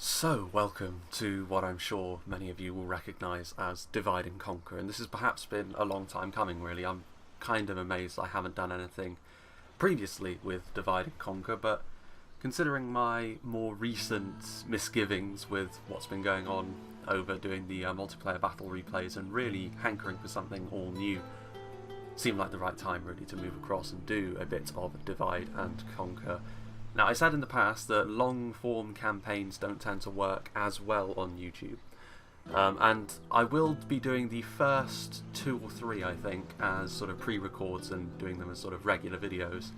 So, welcome to what I'm sure many of you will recognise as Divide and Conquer, and this has perhaps been a long time coming really. I'm kind of amazed I haven't done anything previously with Divide and Conquer, but considering my more recent misgivings with what's been going on over doing the multiplayer battle replays and really hankering for something all new, seemed like the right time really to move across and do a bit of Divide and Conquer. Now, I said in the past that long-form campaigns don't tend to work as well on YouTube, and I will be doing the first 2 or 3, I think, as sort of pre-records and doing them as sort of regular videos.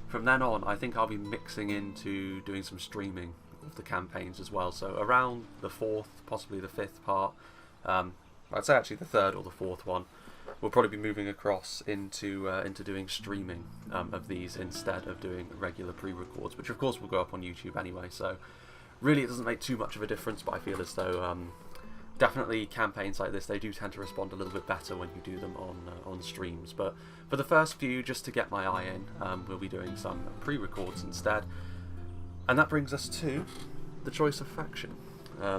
From then on, I think I'll be mixing into doing some streaming of the campaigns as well, so around the 4th, possibly the 5th part, I'd say actually the 3rd or the 4th one, we'll probably be moving across into doing streaming of these instead of doing regular pre-records, which of course will go up on YouTube anyway, so really it doesn't make too much of a difference, but I feel as though definitely campaigns like this, they do tend to respond a little bit better when you do them on streams. But for the first few, just to get my eye in, we'll be doing some pre-records instead. And that brings us to the choice of faction.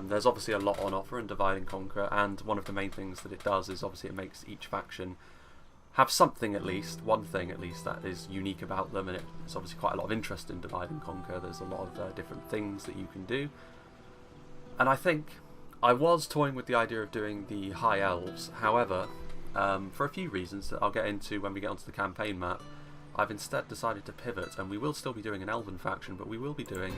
There's obviously a lot on offer in Divide and Conquer, and one of the main things that it does is obviously it makes each faction have something at least, one thing at least, that is unique about them, and it's obviously quite a lot of interest in Divide and Conquer. There's a lot of different things that you can do, and I think I was toying with the idea of doing the High Elves. However, for a few reasons that I'll get into when we get onto the campaign map, I've instead decided to pivot, and we will still be doing an Elven faction, but we will be doing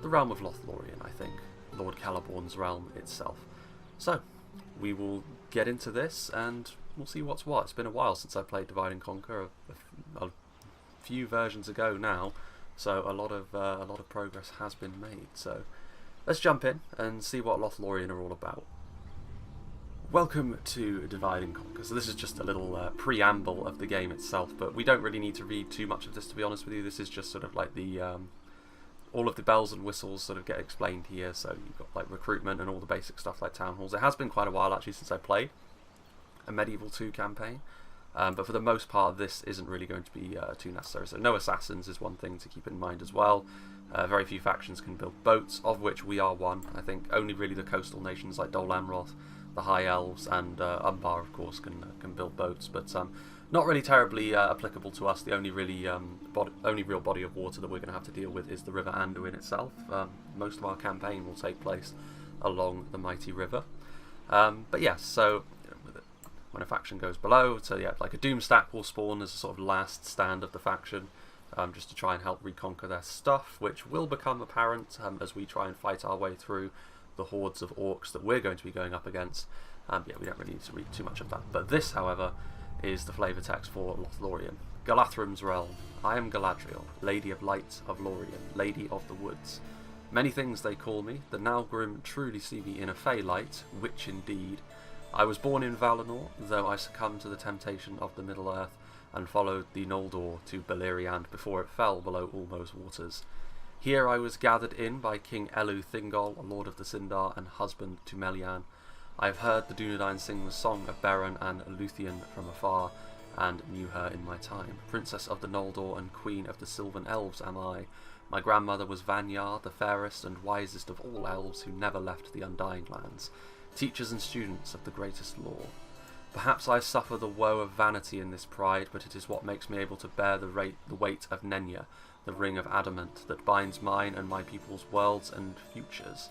the realm of Lothlorien, I think. Lord Celeborn's realm itself. So, we will get into this and we'll see what's what. It's been a while since I played Divide and Conquer, a few versions ago now, so a lot of progress has been made. So, let's jump in and see what Lothlorien are all about. Welcome to Divide and Conquer. So this is just a little preamble of the game itself, but we don't really need to read too much of this, to be honest with you. This is just sort of like the all of the bells and whistles sort of get explained here. So you've got like recruitment and all the basic stuff like town halls. It has been quite a while actually since I played a Medieval 2 campaign, but for the most part this isn't really going to be too necessary. So no assassins is one thing to keep in mind as well. Very few factions can build boats, of which we are one. I think only really the coastal nations like Dol Amroth, the High Elves, and Umbar of course can build boats, but not really terribly applicable to us. The only really only real body of water that we're going to have to deal with is the River Anduin itself. Most of our campaign will take place along the mighty river. But yes, so when a faction goes below, so yeah, like a Doomstack will spawn as a sort of last stand of the faction, just to try and help reconquer their stuff, which will become apparent as we try and fight our way through the hordes of orcs that we're going to be going up against. Yeah, we don't really need to read too much of that. But this, however, is the flavour text for Lothlorien. Galathram's realm. I am Galadriel, Lady of Light of Lorien, Lady of the Woods. Many things they call me. The Nalgrim truly see me in a fey light, which indeed. I was born in Valinor, though I succumbed to the temptation of the Middle Earth and followed the Noldor to Beleriand before it fell below Ulmo's waters. Here I was gathered in by King Elu Thingol, Lord of the Sindar and husband to Melian. I have heard the Dunedain sing the song of Beren and Luthien from afar, and knew her in my time. Princess of the Noldor and Queen of the Sylvan Elves am I. My grandmother was Vanyar, the fairest and wisest of all elves who never left the Undying Lands, teachers and students of the greatest lore. Perhaps I suffer the woe of vanity in this pride, but it is what makes me able to bear the weight of Nenya, the ring of adamant that binds mine and my people's worlds and futures.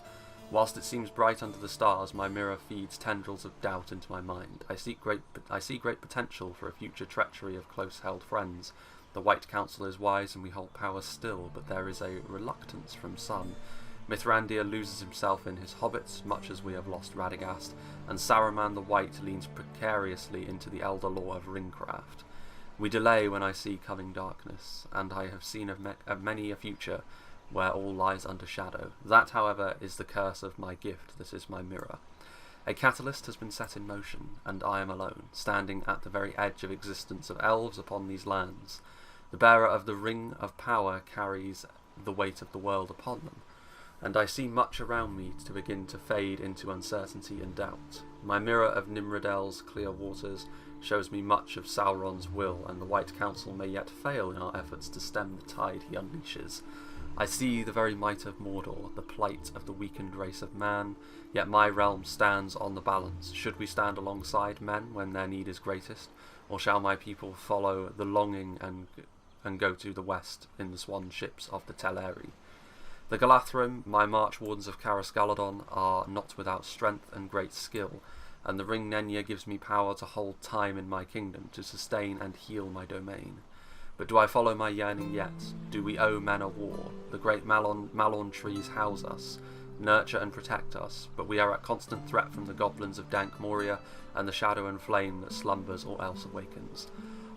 Whilst it seems bright under the stars, my mirror feeds tendrils of doubt into my mind. I see great potential for a future treachery of close-held friends. The White Council is wise and we hold power still, but there is a reluctance from some. Mithrandir loses himself in his hobbits, much as we have lost Radagast, and Saruman the White leans precariously into the elder law of ringcraft. We delay when I see coming darkness, and I have seen of many a future where all lies under shadow. That, however, is the curse of my gift. This is my mirror. A catalyst has been set in motion, and I am alone, standing at the very edge of existence of elves upon these lands. The bearer of the ring of power carries the weight of the world upon them, and I see much around me to begin to fade into uncertainty and doubt. My mirror of Nimradel's clear waters shows me much of Sauron's will, and the White Council may yet fail in our efforts to stem the tide he unleashes. I see the very might of Mordor, the plight of the weakened race of man, yet my realm stands on the balance. Should we stand alongside men when their need is greatest, or shall my people follow the longing and go to the west in the swan ships of the Teleri? The Galathrem, my march wardens of Caras Galadon, are not without strength and great skill, and the Ring Nenya gives me power to hold time in my kingdom, to sustain and heal my domain. But do I follow my yearning yet? Do we owe men a war? The great Malorn trees house us, nurture and protect us, but we are at constant threat from the goblins of dank Moria and the shadow and flame that slumbers or else awakens.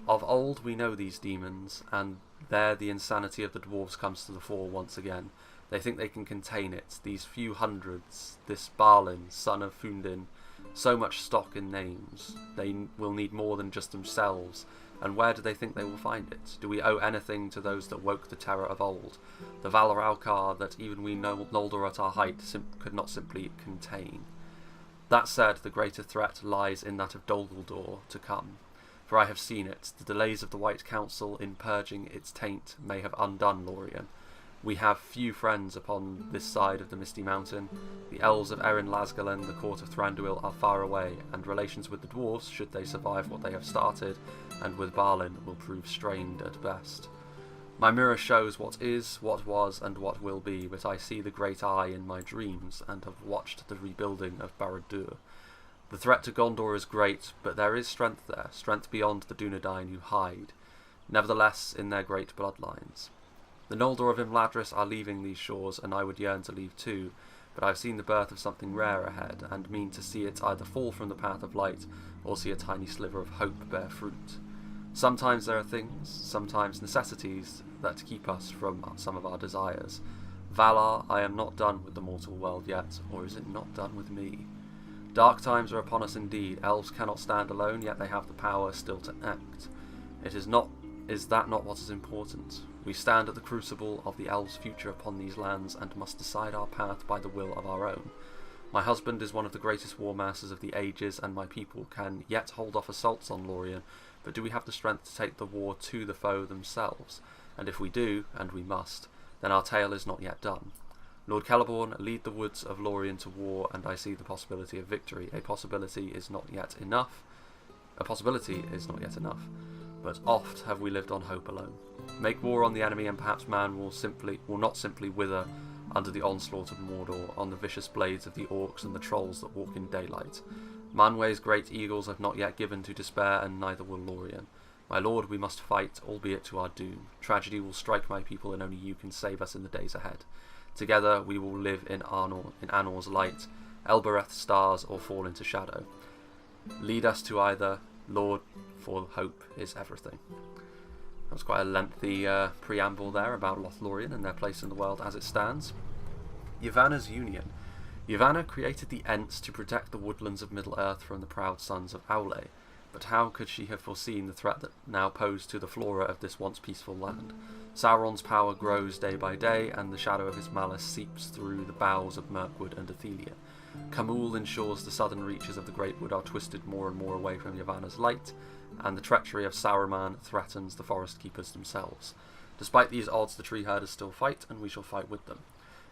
Of old we know these demons, and there the insanity of the dwarves comes to the fore once again. They think they can contain it, these few hundreds, this Balin, son of Fundin, so much stock in names. They will need more than just themselves, and where do they think they will find it? Do we owe anything to those that woke the terror of old, the Valar Alcar that even we Noldor at our height could not simply contain? That said, the greater threat lies in that of Dol Guldur to come, for I have seen it. The delays of the White Council in purging its taint may have undone Lorien. We have few friends upon this side of the Misty Mountain. The elves of Erin Lasgalen, the court of Thranduil, are far away, and relations with the dwarves, should they survive what they have started, and with Balin, will prove strained at best. My mirror shows what is, what was, and what will be, but I see the great eye in my dreams, and have watched the rebuilding of Barad-dûr. The threat to Gondor is great, but there is strength there, strength beyond the Dúnedain who hide, nevertheless in their great bloodlines. The Noldor of Imladris are leaving these shores, and I would yearn to leave too, but I have seen the birth of something rare ahead, and mean to see it either fall from the path of light, or see a tiny sliver of hope bear fruit. Sometimes there are things, sometimes necessities, that keep us from some of our desires. Valar, I am not done with the mortal world yet, or is it not done with me? Dark times are upon us indeed. Elves cannot stand alone, yet they have the power still to act. Is that not what is important? We stand at the crucible of the elves' future upon these lands, and must decide our path by the will of our own. My husband is one of the greatest war masters of the ages, and my people can yet hold off assaults on Lorien, but do we have the strength to take the war to the foe themselves? And if we do, and we must, then our tale is not yet done. Lord CELEBORN, lead the woods of Lorien to war, and I see the possibility of victory. A possibility is not yet enough, but oft have we lived on hope alone. Make war on the enemy, and perhaps man will not simply wither under the onslaught of Mordor, on the vicious blades of the orcs and the trolls that walk in daylight. Manwë's great eagles have not yet given to despair, and neither will Lorien. My lord, we must fight, albeit to our doom. Tragedy will strike my people, and only you can save us in the days ahead. Together we will live in Anor's light, Elbereth's stars, or fall into shadow. Lead us to either, Lord, for hope is everything. That was quite a lengthy preamble there about Lothlorien and their place in the world as it stands. Yavanna's Union. Yavanna created the Ents to protect the woodlands of Middle-earth from the proud sons of Aule, but how could she have foreseen the threat that now posed to the flora of this once peaceful land? Sauron's power grows day by day, and the shadow of his malice seeps through the boughs of Mirkwood and Athelia. Khamûl ensures the southern reaches of the Great Wood are twisted more and more away from Yavanna's light, and the treachery of Saruman threatens the forest keepers themselves. Despite these odds, the tree herders still fight, and we shall fight with them.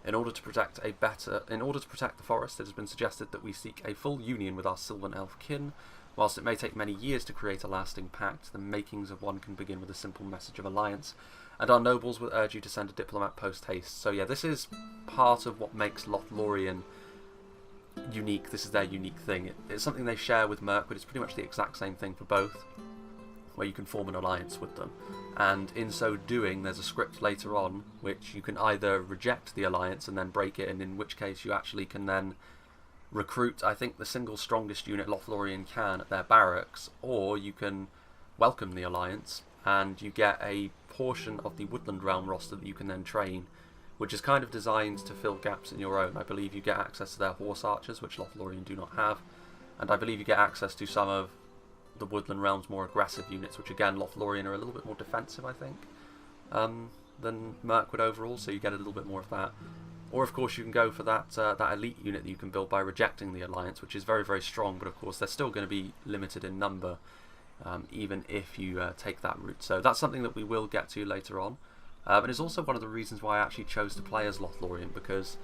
In order to protect the forest, it has been suggested that we seek a full union with our Sylvan elf kin. Whilst it may take many years to create a lasting pact, the makings of one can begin with a simple message of alliance, and our nobles will urge you to send a diplomat post-haste. So yeah, this is part of what makes Lothlorien unique. This is their unique thing. It's something they share with Mirkwood. It's pretty much the exact same thing for both, where you can form an alliance with them. And in so doing, there's a script later on which you can either reject the alliance and then break it, and in which case you actually can then recruit, I think, the single strongest unit Lothlorien can at their barracks, or you can welcome the alliance and you get a portion of the Woodland Realm roster that you can then train, which is kind of designed to fill gaps in your own. I believe you get access to their horse archers, which Lothlorien do not have, and I believe you get access to some of the Woodland Realm's more aggressive units, which again, Lothlorien are a little bit more defensive, I think, than Mirkwood overall, so you get a little bit more of that. Or of course you can go for that elite unit that you can build by rejecting the alliance, which is very, very strong, but of course they're still going to be limited in number, even if you take that route. So that's something that we will get to later on. And it's also one of the reasons why I actually chose to play as Lothlorien, because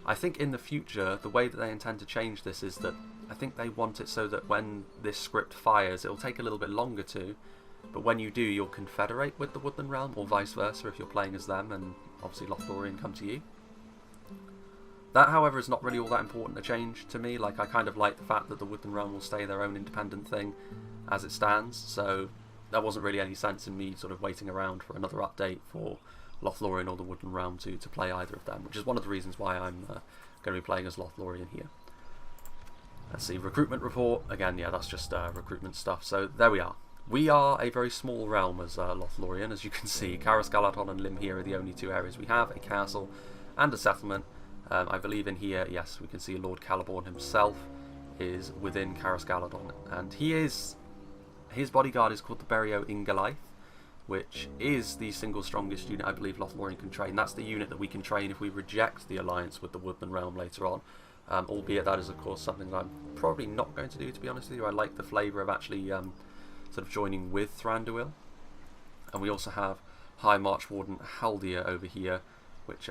I think in the future, the way that they intend to change this is that I think they want it so that when this script fires, it'll take a little bit longer to, but when you do, you'll confederate with the Woodland Realm, or vice versa if you're playing as them, and obviously Lothlorien come to you. That, however, is not really all that important a change to me. Like, I kind of like the fact that the Woodland Realm will stay their own independent thing as it stands, so there wasn't really any sense in me sort of waiting around for another update for Lothlorien or the Woodland Realm to play either of them, which is one of the reasons why I'm going to be playing as Lothlorien here. Let's see, recruitment report. Again, yeah, that's just recruitment stuff. So there we are. We are a very small realm as Lothlorien, as you can see. Caras Galadon and Limhir are the only two areas we have, a castle and a settlement. I believe in here, yes, we can see Lord CELEBORN himself is within Caras Galadon, and his bodyguard is called the Berio Ingalaith, which is the single strongest unit I believe Lothlorien can train. That's the unit that we can train if we reject the alliance with the Woodland Realm later on. Albeit that is, of course, something that I'm probably not going to do, to be honest with you. I like the flavour of actually sort of joining with Thranduil. And we also have High March Warden Haldir over here, which,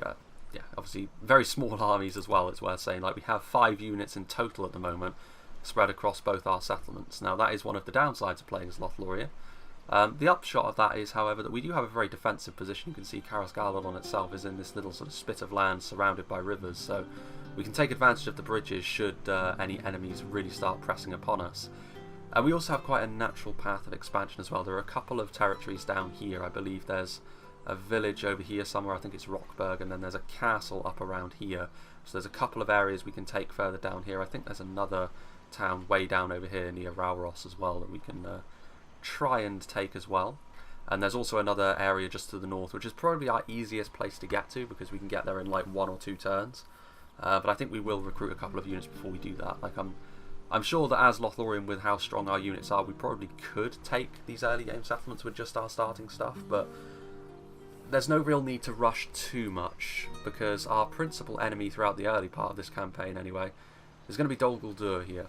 yeah, obviously very small armies as well, it's worth saying. Like, we have 5 units in total at the moment, spread across both our settlements. Now, that is one of the downsides of playing as Lothlorien. The upshot of that is, however, that we do have a very defensive position. You can see Caras Galadon itself is in this little sort of spit of land surrounded by rivers, so we can take advantage of the bridges should any enemies really start pressing upon us. And we also have quite a natural path of expansion as well. There are a couple of territories down here. I believe there's a village over here somewhere, I think it's Rockburg, and then there's a castle up around here. So there's a couple of areas we can take further down here. I think there's another town way down over here near Rauros as well that we can try and take as well. And there's also another area just to the north, which is probably our easiest place to get to, because we can get there in like 1 or 2 turns. But I think we will recruit a couple of units before we do that. Like, I'm sure that as Lothlorien, with how strong our units are, we probably could take these early game settlements with just our starting stuff, but there's no real need to rush too much, because our principal enemy throughout the early part of this campaign anyway is going to be Dol Guldur here,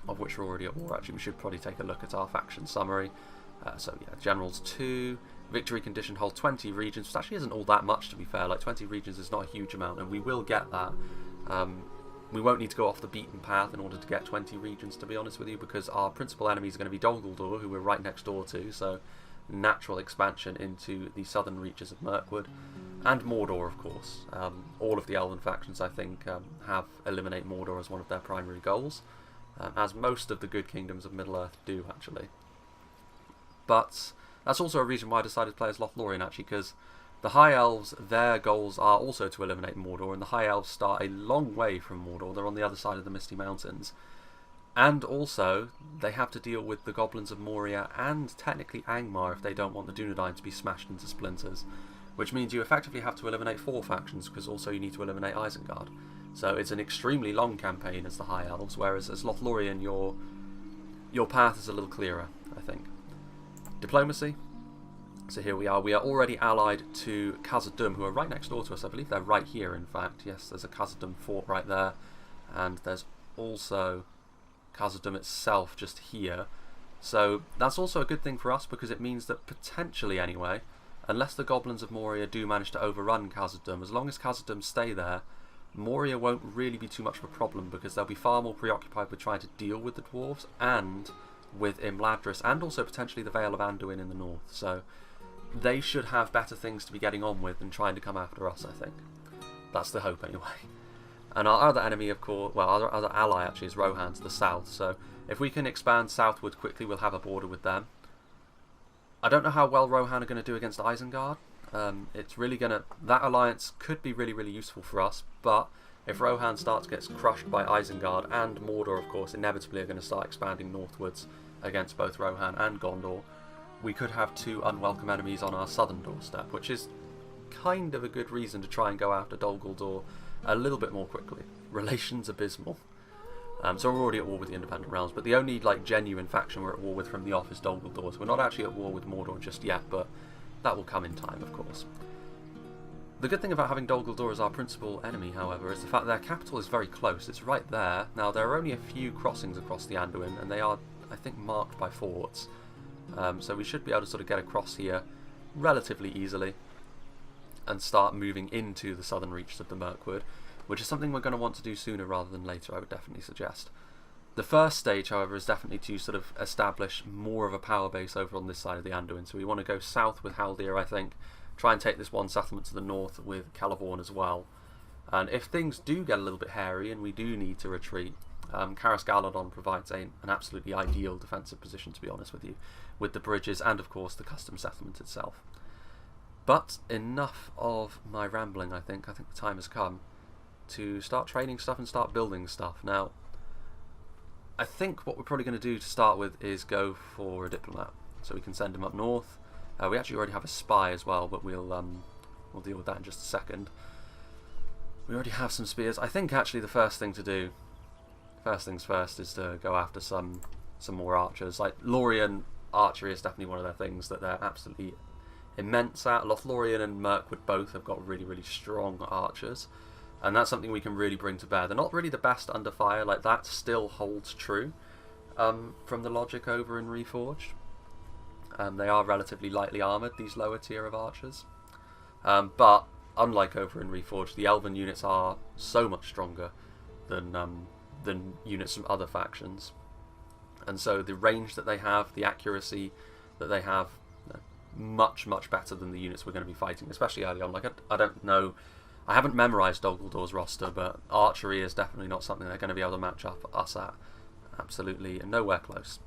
of which we're already at war. Actually, we should probably take a look at our faction summary. So yeah, Generals 2, victory condition, hold 20 regions, which actually isn't all that much, to be fair. Like, 20 regions is not a huge amount, and we will get that. We won't need to go off the beaten path in order to get 20 regions, to be honest with you, because our principal enemy is going to be Dol Guldur, who we're right next door to, so natural expansion into the southern reaches of Mirkwood, and Mordor, of course. All of the Elven factions, I think, have eliminate Mordor as one of their primary goals, as most of the good kingdoms of Middle-earth do, actually. But that's also a reason why I decided to play as Lothlorien, actually, because the High Elves, their goals are also to eliminate Mordor, and the High Elves start a long way from Mordor. They're on the other side of the Misty Mountains. And also, they have to deal with the Goblins of Moria and technically Angmar if they don't want the Dunedain to be smashed into splinters, which means you effectively have to eliminate 4 factions, because also you need to eliminate Isengard. So it's an extremely long campaign as the High Elves, whereas as Lothlorien, your path is a little clearer, I think. Diplomacy. So here we are. We are already allied to Khazad-dûm, who are right next door to us. I believe they're right here, in fact. Yes, there's a Khazad-dûm fort right there. And there's also Khazad-dûm itself just here. So that's also a good thing for us, because it means that potentially, anyway, unless the Goblins of Moria do manage to overrun Khazad-dûm, as long as Khazad-dûm stay there, Moria won't really be too much of a problem, because they'll be far more preoccupied with trying to deal with the dwarves and with Imladris, and also potentially the Vale of Anduin in the north. So they should have better things to be getting on with than trying to come after us, I think. That's the hope, anyway. And our other enemy, of course, well, our other ally, actually, is Rohan to the south. So if we can expand southward quickly, we'll have a border with them. I don't know how well Rohan are going to do against Isengard. It's really going to... That alliance could be really, really useful for us, but if Rohan gets crushed by Isengard, and Mordor, of course, inevitably are going to start expanding northwards against both Rohan and Gondor, we could have 2 unwelcome enemies on our southern doorstep, which is kind of a good reason to try and go after Dol Guldur a little bit more quickly. Relations abysmal. So we're already at war with the Independent Realms, but the only like genuine faction we're at war with from the off is Dol Guldur, so we're not actually at war with Mordor just yet, but that will come in time, of course. The good thing about having Dol Guldur as our principal enemy, however, is the fact that their capital is very close. It's right there. Now, there are only a few crossings across the Anduin, and they are, I think, marked by forts. So we should be able to sort of get across here relatively easily. and start moving into the southern reaches of the Mirkwood, which is something we're going to want to do sooner rather than later, I would definitely suggest. The first stage, however, is definitely to sort of establish more of a power base over on this side of the Anduin. So we want to go south with Haldir, I think, try and take this one settlement to the north with CELEBORN as well. And if things do get a little bit hairy and we do need to retreat, Caras Galadon provides an absolutely ideal defensive position, to be honest with you, with the bridges and, of course, the custom settlement itself. But enough of my rambling, I think. I think the time has come to start training stuff and start building stuff. Now, I think what we're probably going to do to start with is go for a diplomat, so we can send him up north. We actually already have a spy as well, but we'll deal with that in just a second. We already have some spears. I think actually the first thing to do, first things first, is to go after some more archers. Like, Lorien archery is definitely one of their things that they're absolutely immense at. Lothlorien and Mirkwood both have got really, really strong archers, and that's something we can really bring to bear. They're not really the best under fire, like that still holds true from the logic over in Reforged. They are relatively lightly armoured, these lower tier of archers, but unlike over in Reforged, the Elven units are so much stronger than units from other factions, and so the range that they have, the accuracy that they have, much better than the units we're going to be fighting, especially early on. Like, I don't know, I haven't memorised Dol Guldur roster, but archery is definitely not something they're going to be able to match up us at. Absolutely, and nowhere close.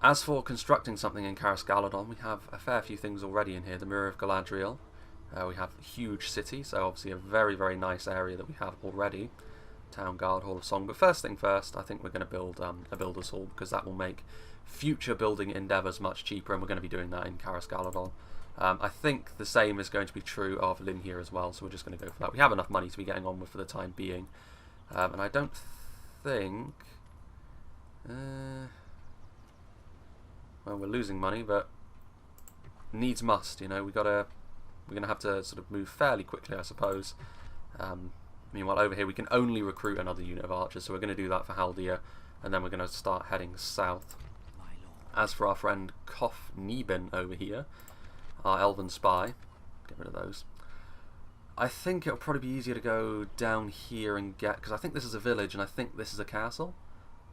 As for constructing something in Caras Galadon, we have a fair few things already in here. The Mirror of Galadriel. We have a huge city, so obviously a very, very nice area that we have already. Town Guard, Hall of Song. But first thing first, I think we're going to build a Builder's Hall, because that will make future building endeavours much cheaper, and we're going to be doing that in Caras Galadon. I think the same is going to be true of Lynn here as well, so we're just going to go for that. We have enough money to be getting on with for the time being. And I don't think... well, we're losing money, but needs must, you know. We're going to have to sort of move fairly quickly, I suppose. Meanwhile, over here we can only recruit another unit of archers, so we're going to do that for Haldir, and then we're going to start heading south. As for our friend Kof Neben over here, our elven spy, get rid of those. I think it'll probably be easier to go down here and get, because I think this is a village and I think this is a castle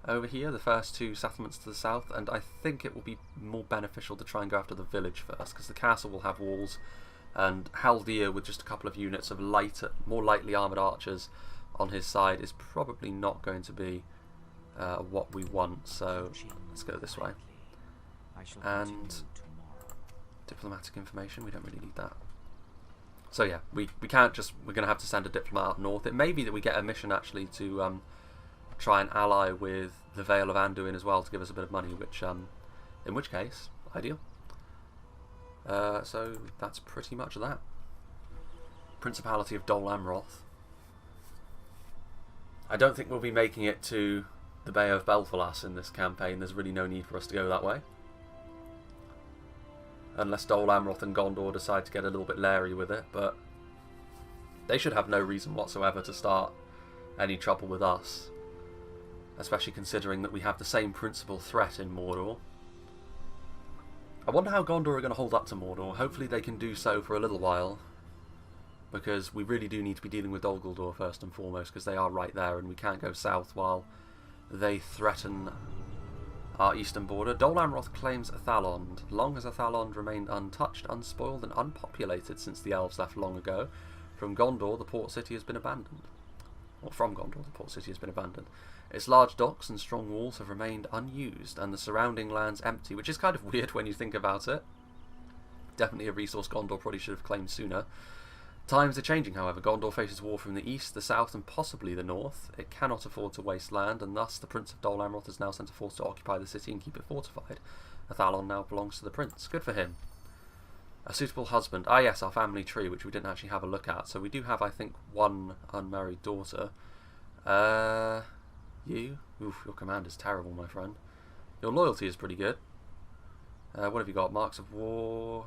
over here, the first two settlements to the south, and I think it will be more beneficial to try and go after the village first, because the castle will have walls, and Haldir with just a couple of units of more lightly armoured archers on his side is probably not going to be what we want, so let's go this way. And diplomatic information, we don't really need that. So yeah, we can't just, we're going to have to send a diplomat up north. It may be that we get a mission actually to try and ally with the Vale of Anduin as well to give us a bit of money, which in which case, ideal. So that's pretty much that. Principality of Dol Amroth. I don't think we'll be making it to the Bay of Belfalas in this campaign. There's really no need for us to go that way. Unless Dol Amroth and Gondor decide to get a little bit leery with it, but they should have no reason whatsoever to start any trouble with us. Especially considering that we have the same principal threat in Mordor. I wonder how Gondor are going to hold up to Mordor. Hopefully they can do so for a little while, because we really do need to be dealing with Dol Guldur first and foremost, because they are right there and we can't go south while they threaten our eastern border. Dol Amroth claims Athalond. Long has Athalond remained untouched, unspoiled and unpopulated since the elves left long ago. From Gondor the port city has been abandoned. Or from Gondor the port city has been abandoned. Its large docks and strong walls have remained unused, and the surrounding lands empty, which is kind of weird when you think about it. Definitely a resource Gondor probably should have claimed sooner. Times are changing, however. Gondor faces war from the east, the south, and possibly the north. It cannot afford to waste land, and thus the Prince of Dol Amroth has now sent a force to occupy the city and keep it fortified. Athalon now belongs to the Prince. Good for him. A suitable husband. Ah yes, our family tree, which we didn't actually have a look at. So we do have, I think, one unmarried daughter. You? Oof, your command is terrible, my friend. Your loyalty is pretty good. What have you got? Marks of war.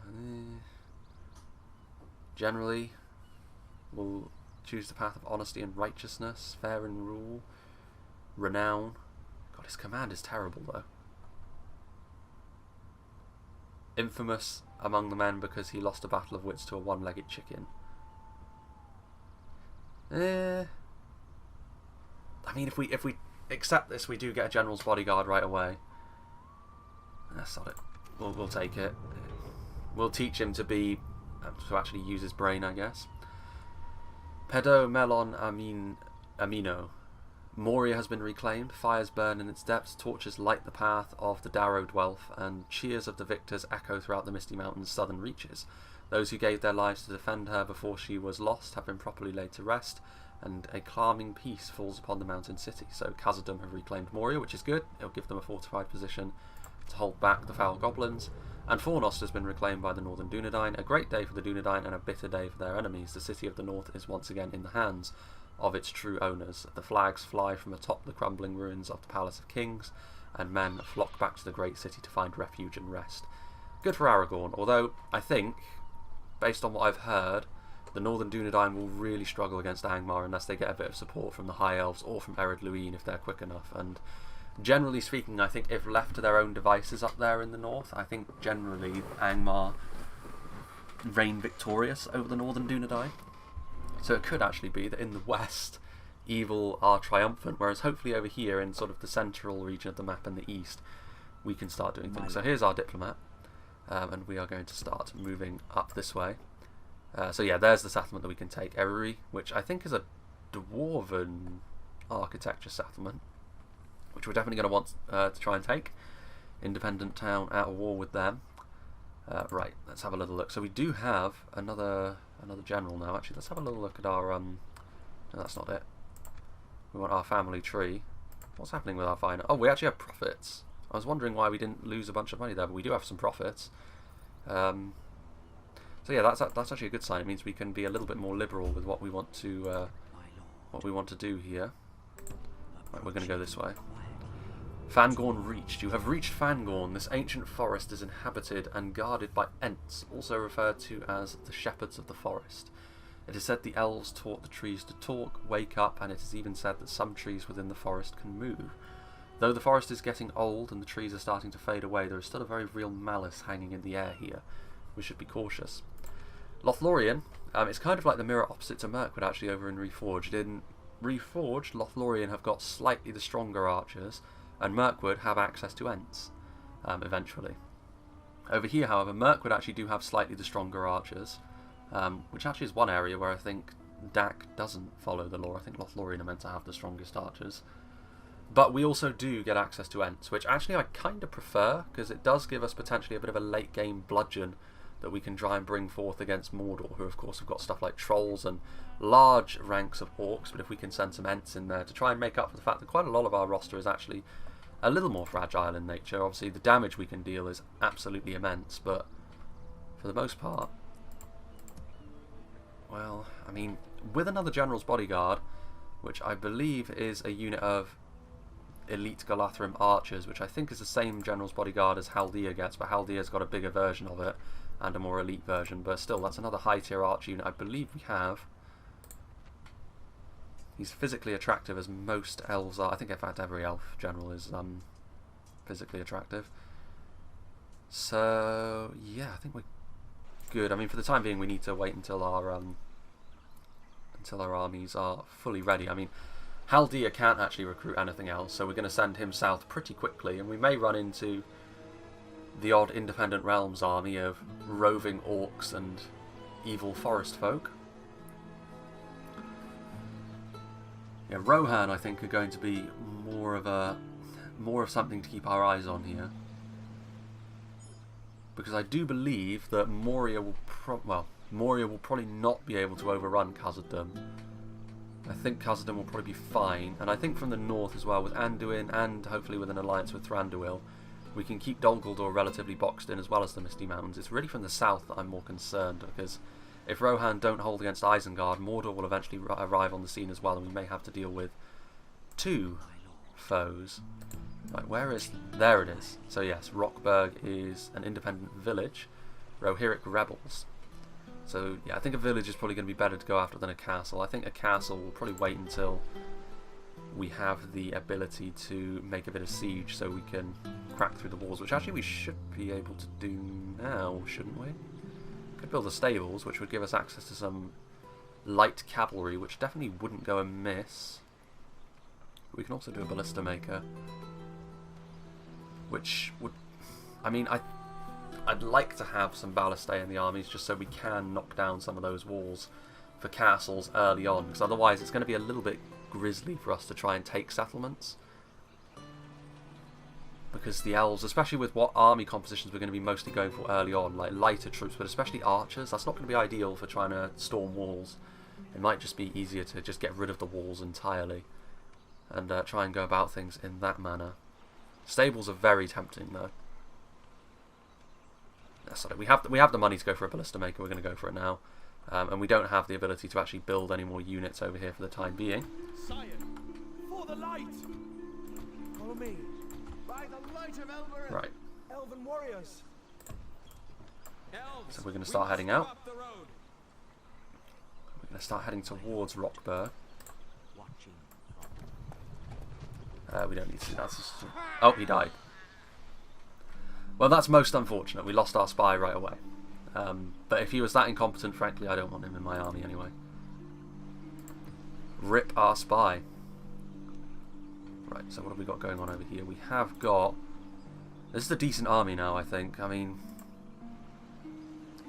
Generally, we'll choose the path of honesty and righteousness, fair in rule, renown. God, his command is terrible, though. Infamous among the men because he lost a battle of wits to a one-legged chicken. I mean, if we accept this, we do get a general's bodyguard right away. That's solid. We'll take it. We'll teach him to actually use his brain, I guess. Pedo Melon Amino. Moria has been reclaimed, fires burn in its depths, torches light the path of the Darrow Dwelf, and cheers of the victors echo throughout the Misty Mountains' southern reaches. Those who gave their lives to defend her before she was lost have been properly laid to rest, and a calming peace falls upon the mountain city. So Khazad-dûm have reclaimed Moria, which is good. It'll give them a fortified position to hold back the foul goblins. And Fornost has been reclaimed by the Northern Dunedain. A great day for the Dunedain and a bitter day for their enemies. The city of the north is once again in the hands of its true owners. The flags fly from atop the crumbling ruins of the Palace of Kings, and men flock back to the great city to find refuge and rest. Good for Aragorn, although I think, based on what I've heard, the Northern Dunedain will really struggle against Angmar unless they get a bit of support from the High Elves or from Ered Luin if they're quick enough. And generally speaking, I think if left to their own devices up there in the north, I think generally Angmar reign victorious over the Northern Dunedain. So it could actually be that in the west, evil are triumphant, whereas hopefully over here in sort of the central region of the map in the east, we can start doing things. So here's our diplomat, and we are going to start moving up this way. So yeah, there's the settlement that we can take, Erury, which I think is a dwarven architecture settlement, which we're definitely going to want to try and take. Independent town out of war with them. Right, let's have a little look. So we do have another general now. Actually, let's have a little look at our no, that's not it. We want our family tree. What's happening with our finance? Oh, we actually have profits. I was wondering why we didn't lose a bunch of money there, but we do have some profits. So yeah, that's actually a good sign. It means we can be a little bit more liberal with what we want to do here. Right, we're going to go this way. Fangorn reached. You have reached Fangorn. This ancient forest is inhabited and guarded by Ents, also referred to as the Shepherds of the Forest. It is said the elves taught the trees to talk, wake up, and it is even said that some trees within the forest can move. Though the forest is getting old and the trees are starting to fade away, there is still a very real malice hanging in the air here. We should be cautious. Lothlorien, it's kind of like the mirror opposite to Mirkwood actually over in Reforged. In Reforged, Lothlorien have got slightly the stronger archers, and Mirkwood have access to Ents, eventually. Over here, however, Mirkwood actually do have slightly the stronger archers, which actually is one area where I think Dak doesn't follow the law. I think Lothlorien are meant to have the strongest archers. But we also do get access to Ents, which actually I kind of prefer, because it does give us potentially a bit of a late game bludgeon that we can try and bring forth against Mordor, who of course have got stuff like trolls and large ranks of orcs. But if we can send some Ents in there to try and make up for the fact that quite a lot of our roster is actually a little more fragile in nature. Obviously the damage we can deal is absolutely immense, but for the most part, well, I mean, with another General's Bodyguard, which I believe is a unit of elite Galatharim archers, which I think is the same General's Bodyguard as Haldia gets, but Haldia's got a bigger version of it and a more elite version, but still, that's another high tier archer unit I believe we have. He's physically attractive as most elves are. I think in fact every elf general is physically attractive. So yeah, I think we're good. I mean, for the time being we need to wait until our armies are fully ready. I mean, Haldia can't actually recruit anything else, so we're going to send him south pretty quickly, and we may run into the odd Independent Realms army of roving orcs and evil forest folk. Yeah, Rohan, I think, are going to be more of something to keep our eyes on here, because I do believe that Moria will probably not be able to overrun Khazad-dûm. I think Khazad-dûm will probably be fine, and I think from the north as well, with Anduin and hopefully with an alliance with Thranduil, we can keep Dol Guldur relatively boxed in as well as the Misty Mountains. It's really from the south that I'm more concerned, because if Rohan don't hold against Isengard, Mordor will eventually arrive on the scene as well, and we may have to deal with two foes. Right, where is... there it is. So yes, Rockburg is an independent village. Rohirric rebels. So yeah, I think a village is probably going to be better to go after than a castle. I think a castle will probably wait until we have the ability to make a bit of siege so we can crack through the walls, which actually we should be able to do now, shouldn't we? Could build the stables, which would give us access to some light cavalry, which definitely wouldn't go amiss. We can also do a ballista maker, which would... I mean, I'd like to have some ballistae in the armies just so we can knock down some of those walls for castles early on, because otherwise it's going to be a little bit grisly for us to try and take settlements. Because the elves, especially with what army compositions we're going to be mostly going for early on, like lighter troops, but especially archers, that's not going to be ideal for trying to storm walls. It might just be easier to just get rid of the walls entirely and try and go about things in that manner. Stables are very tempting though. So we have the money to go for a ballista maker, we're going to go for it now. And we don't have the ability to actually build any more units over here for the time being. Sire, for the light! Follow me. By the light of Elven. Right. Elven warriors. So we're going to start heading out. We're going to start heading towards Rockburg. We don't need to do that. Oh, he died. Well, that's most unfortunate. We lost our spy right away. But if he was that incompetent, frankly, I don't want him in my army anyway. Rip our spy. Right, so what have we got going on over here? We have got... This is a decent army now, I think. I mean...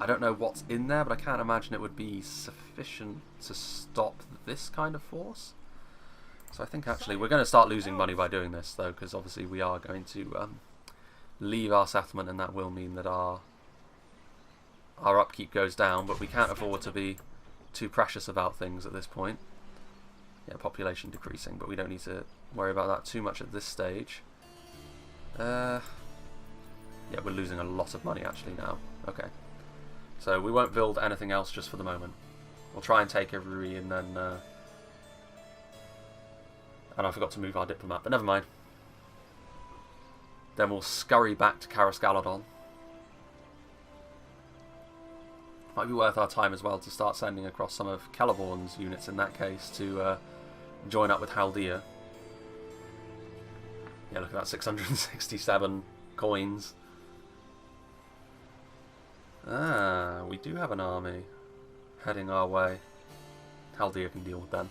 I don't know what's in there, but I can't imagine it would be sufficient to stop this kind of force. So I think actually we're going to start losing money by doing this, though, because obviously we are going to leave our settlement, and that will mean that our upkeep goes down, but we can't afford to be too precious about things at this point. Yeah, population decreasing, but we don't need to worry about that too much at this stage. Yeah, we're losing a lot of money actually now. Okay. So we won't build anything else just for the moment. We'll try and take every and then... and I forgot to move our diplomat, but never mind. Then we'll scurry back to Galadriel. Might be worth our time as well to start sending across some of CELEBORN's units in that case to join up with Chaldea. Yeah, look at that, 667 coins. Ah, we do have an army heading our way. Chaldea can deal with them.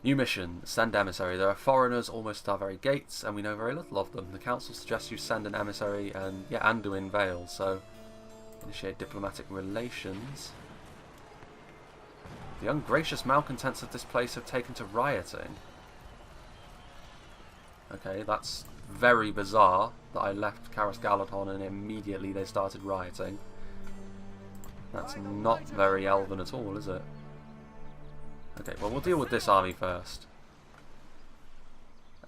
New mission, send emissary. There are foreigners almost at our very gates, and we know very little of them. The council suggests you send an emissary and Anduin Vale, so initiate diplomatic relations. The ungracious malcontents of this place have taken to rioting. Okay, that's very bizarre that I left Galadriel and immediately they started rioting. That's not very Elven at all, is it? Okay, well we'll deal with this army first.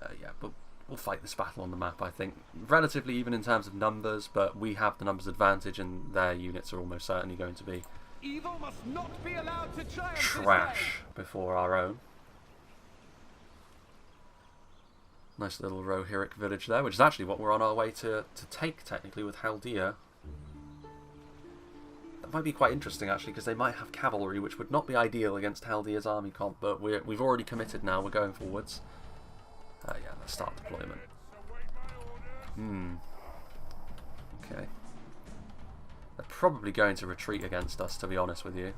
Yeah, but we'll fight this battle on the map, I think. Relatively even in terms of numbers, but we have the numbers advantage and their units are almost certainly going to be Evil must not be allowed to triumph trash before our own. Nice little Rohirric village there, which is actually what we're on our way to take, technically, with Chaldea. That might be quite interesting, actually, because they might have cavalry, which would not be ideal against Chaldea's army comp, but we've already committed now, we're going forwards. Yeah, let's start deployment. Okay. They're probably going to retreat against us, to be honest with you.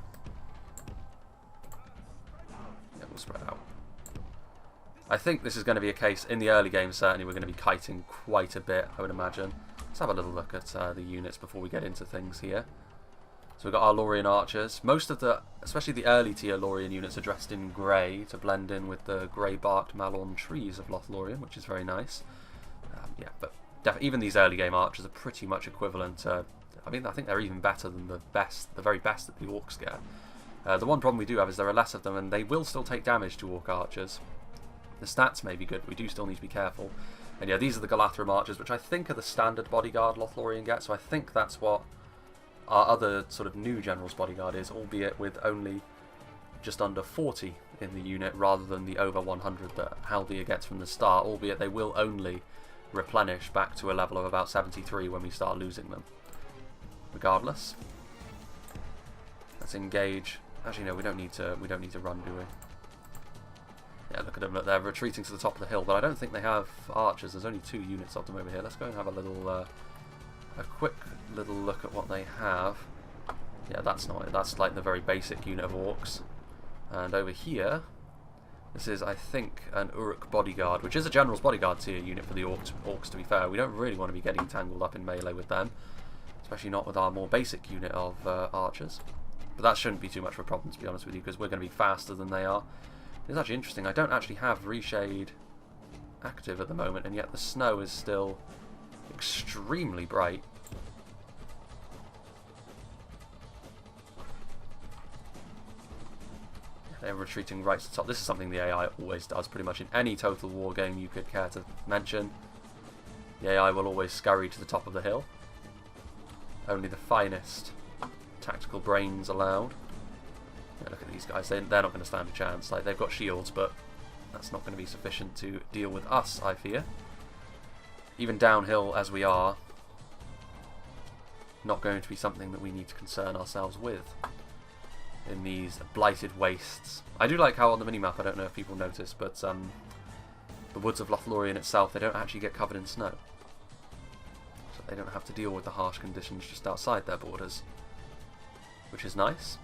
Yeah, we'll spread out. I think this is going to be a case, in the early game certainly, we're going to be kiting quite a bit, I would imagine. Let's have a little look at the units before we get into things here. So we've got our Lothlorien archers. Most of the, especially the early tier Lothlorien units are dressed in grey to blend in with the grey-barked Malorn trees of Lothlorien, which is very nice. Yeah, but even these early game archers are pretty much equivalent to, I mean, I think they're even better than the very best that the orcs get. The one problem we do have is there are less of them, and they will still take damage to orc archers. The stats may be good, but we do still need to be careful. And yeah, these are the Galatra Marches, which I think are the standard bodyguard Lothlorien gets, so I think that's what our other sort of new General's bodyguard is, albeit with only just under 40 in the unit, rather than the over 100 that Chaldea gets from the start, albeit they will only replenish back to a level of about 73 when we start losing them. Regardless, let's engage. Actually, no, we don't need to run, do we? Yeah, look at them. Look, they're retreating to the top of the hill, but I don't think they have archers. There's only 2 units of them over here. Let's go and have a little, a quick little look at what they have. Yeah, that's not it. That's like the very basic unit of orcs. And over here, this is, I think, an Uruk bodyguard, which is a general's bodyguard tier unit for the orcs, to be fair. We don't really want to be getting tangled up in melee with them, especially not with our more basic unit of archers. But that shouldn't be too much of a problem, to be honest with you, because we're going to be faster than they are. It's actually interesting. I don't actually have Reshade active at the moment, and yet the snow is still extremely bright. They're retreating right to the top. This is something the AI always does, pretty much in any Total War game you could care to mention. The AI will always scurry to the top of the hill. Only the finest tactical brains allowed. Yeah, look at these guys. They're not going to stand a chance. Like, they've got shields, but that's not going to be sufficient to deal with us, I fear. Even downhill as we are, not going to be something that we need to concern ourselves with in these blighted wastes. I do like how on the minimap, I don't know if people notice, but the woods of Lothlorien itself, they don't actually get covered in snow. So they don't have to deal with the harsh conditions just outside their borders. Which is nice.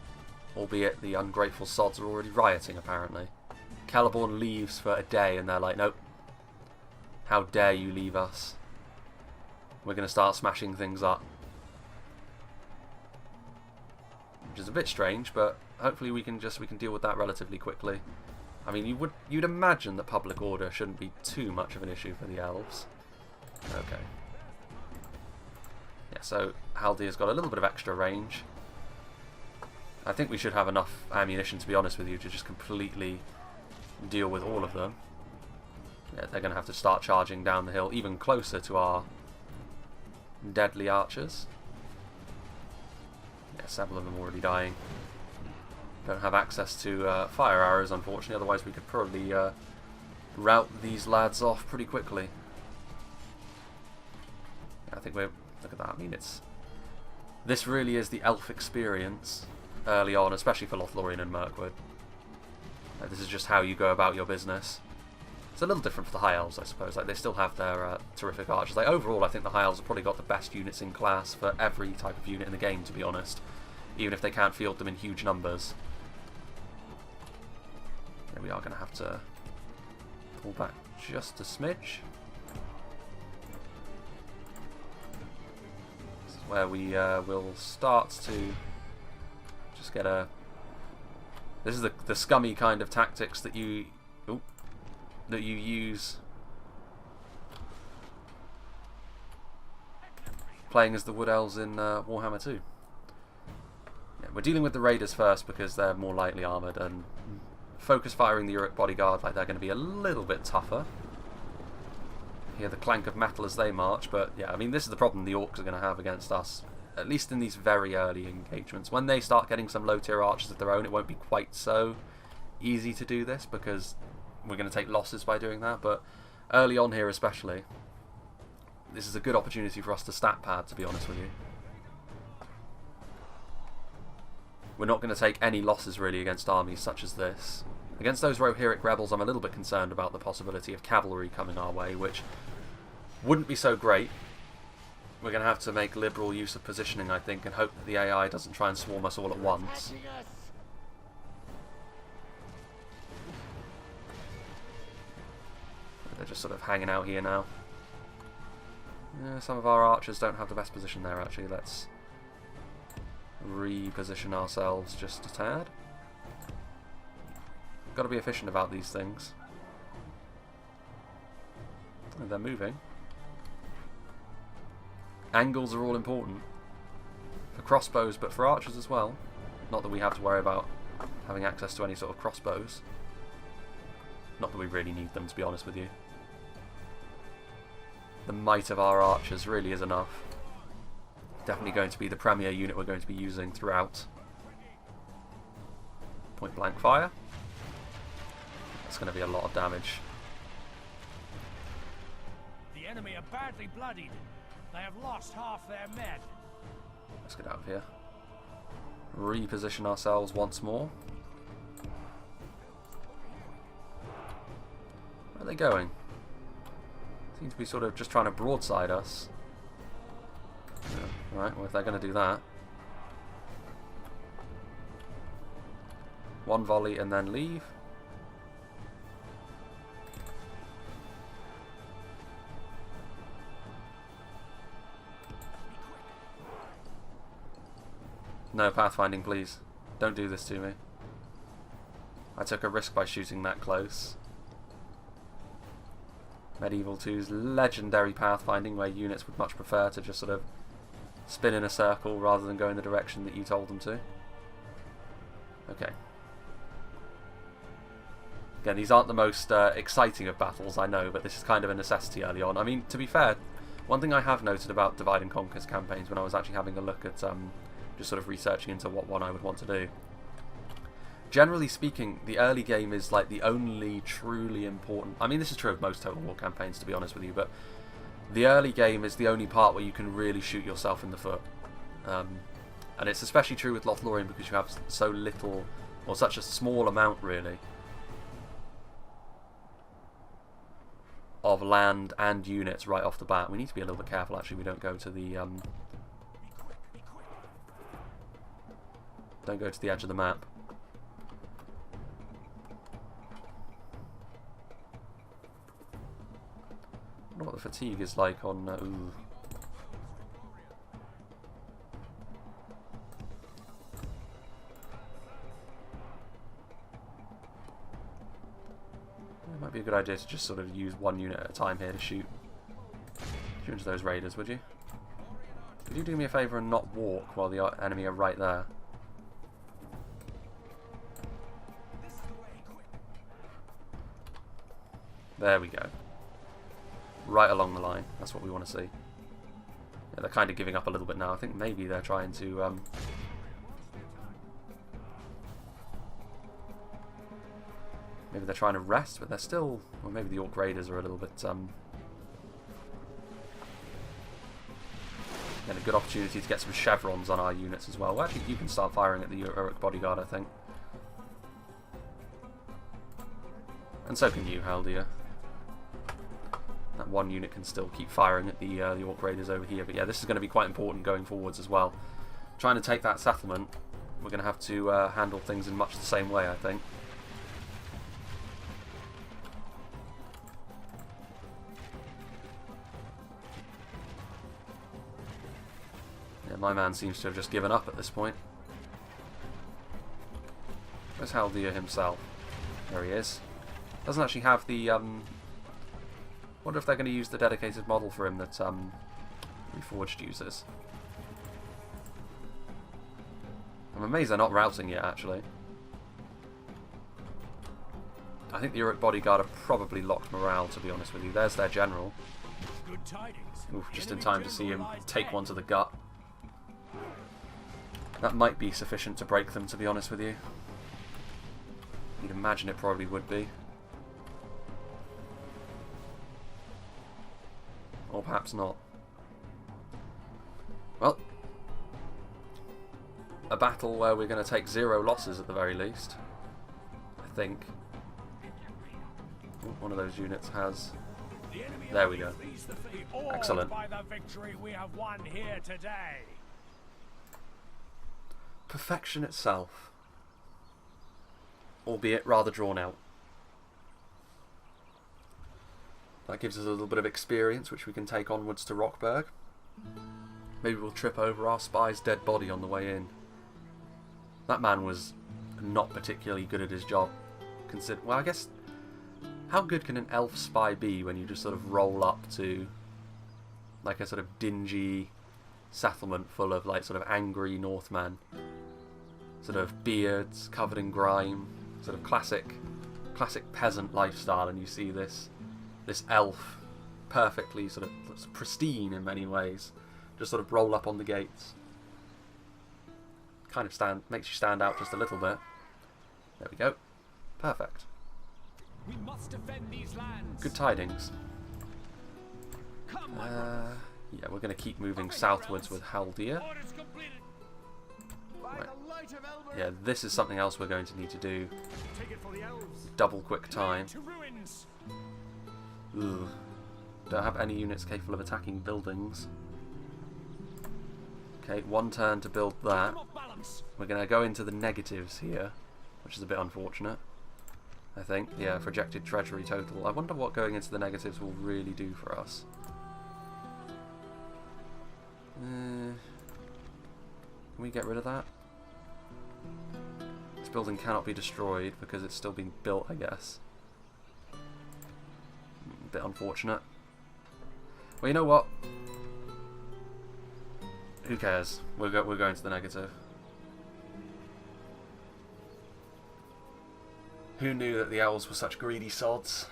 Albeit the ungrateful sods are already rioting, apparently. CELEBORN leaves for a day and they're like, nope. How dare you leave us? We're going to start smashing things up. Which is a bit strange, but hopefully we can deal with that relatively quickly. I mean, you'd imagine that public order shouldn't be too much of an issue for the elves. Okay. Yeah, so Haldir's got a little bit of extra range. I think we should have enough ammunition, to be honest with you, to just completely deal with all of them. Yeah, they're going to have to start charging down the hill even closer to our deadly archers. Yeah, several of them already dying. Don't have access to fire arrows, unfortunately, otherwise we could probably rout these lads off pretty quickly. Yeah, I think we're... Look at that, I mean, this really is the elf experience early on, especially for Lothlorien and Mirkwood. This is just how you go about your business. It's a little different for the High Elves, I suppose. Like, they still have their terrific archers. Like, overall, I think the High Elves have probably got the best units in class for every type of unit in the game, to be honest. Even if they can't field them in huge numbers. Yeah, we are going to have to pull back just a smidge. This is where we will start to just get a... This is the scummy kind of tactics that you use playing as the Wood Elves in Warhammer 2. Yeah, we're dealing with the Raiders first because they're more lightly armoured, and focus firing the Uruk bodyguard, like, they're going to be a little bit tougher. Hear the clank of metal as they march, but yeah, I mean, this is the problem the orcs are going to have against us, at least in these very early engagements. When they start getting some low tier archers of their own, it won't be quite so easy to do this because we're going to take losses by doing that, but early on here especially, this is a good opportunity for us to stat pad, to be honest with you. We're not going to take any losses really against armies such as this. Against those Rohirric rebels, I'm a little bit concerned about the possibility of cavalry coming our way, which wouldn't be so great. We're going to have to make liberal use of positioning, I think, and hope that the AI doesn't try and swarm us all at once. They're just sort of hanging out here now. Yeah, some of our archers don't have the best position there, actually. Let's reposition ourselves just a tad. Got to be efficient about these things. And they're moving. Angles are all important. For crossbows, but for archers as well. Not that we have to worry about having access to any sort of crossbows. Not that we really need them, to be honest with you. The might of our archers really is enough. Definitely going to be the premier unit we're going to be using throughout. Point blank fire. That's going to be a lot of damage. The enemy are badly bloodied. They have lost half their men. Let's get out of here. Reposition ourselves once more. Where are they going? Seem to be sort of just trying to broadside us. Yeah, right, well, if they're going to do that, one volley and then leave. No pathfinding, please. Don't do this to me. I took a risk by shooting that close. Medieval 2's legendary pathfinding, where units would much prefer to just sort of spin in a circle rather than go in the direction that you told them to. Okay. Again, these aren't the most exciting of battles, I know, but this is kind of a necessity early on. I mean, to be fair, one thing I have noted about Divide and Conquer's campaigns when I was actually having a look at just sort of researching into what one I would want to do. Generally speaking, the early game is like the only truly important... I mean, this is true of most Total War campaigns, to be honest with you, but the early game is the only part where you can really shoot yourself in the foot. And it's especially true with Lothlorien because you have so little, or such a small amount, really, of land and units right off the bat. We need to be a little bit careful, actually, we don't go to the... don't go to the edge of the map. I wonder what the fatigue is like on... ooh. It might be a good idea to just sort of use one unit at a time here to shoot. Shoot into those raiders, would you? Could you do me a favour and not walk while the enemy are right there? There we go. Right along the line. That's what we want to see. Yeah, they're kind of giving up a little bit now. I think maybe they're trying to... maybe they're trying to rest, but they're still... Well, maybe the Orc Raiders are a little bit... Getting a good opportunity to get some chevrons on our units as well. Well, actually, you can start firing at the Uruk Bodyguard, I think. And so can you, Haldir. That one unit can still keep firing at the Orc Raiders over here. But yeah, this is going to be quite important going forwards as well. Trying to take that settlement, we're going to have to handle things in much the same way, I think. Yeah, my man seems to have just given up at this point. Where's Haldir himself? There he is. Doesn't actually have the... wonder if they're going to use the dedicated model for him that Reforged uses. I'm amazed they're not routing yet, actually. I think the Uruk Bodyguard have probably locked morale, to be honest with you. There's their general. Good tidings. Oof, just in time to see him take one to the gut. That might be sufficient to break them, to be honest with you. You'd imagine it probably would be. Or perhaps not. Well, a battle where we're going to take 0 losses at the very least. I think. Ooh, one of those units has... There we go. Excellent. By the victory we have won here today. Perfection itself. Albeit rather drawn out. That gives us a little bit of experience which we can take onwards to Rockburg. Maybe we'll trip over our spy's dead body on the way in. That man was not particularly good at his job. Well, I guess... How good can an elf spy be when you just sort of roll up to like a sort of dingy settlement full of like sort of angry Northmen? Sort of beards covered in grime. Sort of classic peasant lifestyle, and you see this elf, perfectly sort of pristine in many ways, just sort of roll up on the gates. Kind of makes you stand out just a little bit. There we go. Perfect. We must defend these lands. Good tidings. Yeah, we're going to keep moving southwards with Haldir. Right. Yeah, this is something else we're going to need to do. Double quick time. Ugh. Don't have any units capable of attacking buildings. Okay, one turn to build that. We're going to go into the negatives here, which is a bit unfortunate, I think. Yeah, projected treasury total. I wonder what going into the negatives will really do for us. Can we get rid of that? This building cannot be destroyed because it's still being built, I guess. A bit unfortunate. Well, you know what? Who cares? We're going to the negative. Who knew that the elves were such greedy sods?